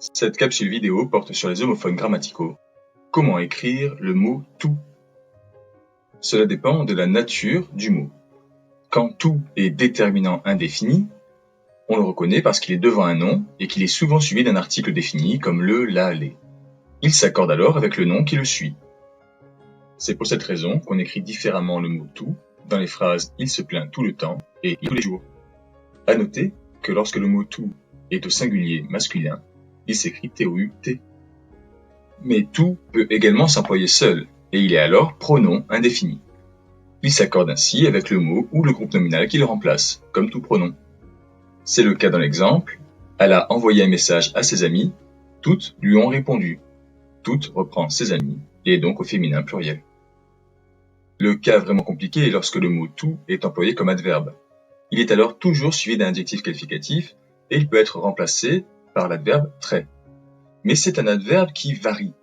Cette capsule vidéo porte sur les homophones grammaticaux. Comment écrire le mot tout? Cela dépend de la nature du mot. Quand tout est déterminant indéfini, on le reconnaît parce qu'il est devant un nom et qu'il est souvent suivi d'un article défini comme le, la, les. Il s'accorde alors avec le nom qui le suit. C'est pour cette raison qu'on écrit différemment le mot tout dans les phrases il se plaint tout le temps et tous les jours. À noter que lorsque le mot tout est au singulier masculin, il s'écrit T-O-U-T. Mais tout peut également s'employer seul, et il est alors pronom indéfini. Il s'accorde ainsi avec le mot ou le groupe nominal qui le remplace, comme tout pronom. C'est le cas dans l'exemple, elle a envoyé un message à ses amis, toutes lui ont répondu. Toutes reprend ses amis, et est donc au féminin pluriel. Le cas vraiment compliqué est lorsque le mot tout est employé comme adverbe. Il est alors toujours suivi d'un adjectif qualificatif, et il peut être remplacé par l'adverbe très. Mais c'est un adverbe qui varie.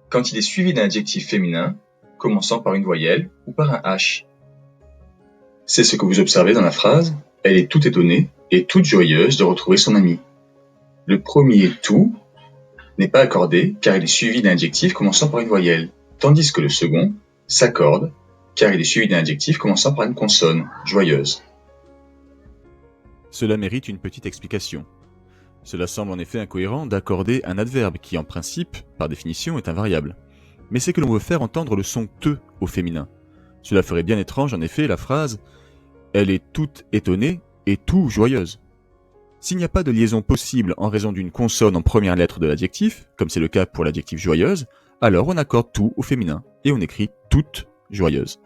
Quand il est suivi d'un adjectif féminin, commençant par une voyelle ou par un H. C'est ce que vous observez dans la phrase « Elle est toute étonnée et toute joyeuse de retrouver son ami ». Le premier « tout » n'est pas accordé car il est suivi d'un adjectif commençant par une voyelle, tandis que le second s'accorde car il est suivi d'un adjectif commençant par une consonne, joyeuse. Cela mérite une petite explication. Cela semble en effet incohérent d'accorder un adverbe qui, en principe, par définition, est invariable. Mais c'est que l'on veut faire entendre le son te au féminin. Cela ferait bien étrange en effet la phrase « Elle est toute étonnée et tout joyeuse ». S'il n'y a pas de liaison possible en raison d'une consonne en première lettre de l'adjectif, comme c'est le cas pour l'adjectif joyeuse, alors on accorde tout au féminin et on écrit toute joyeuse.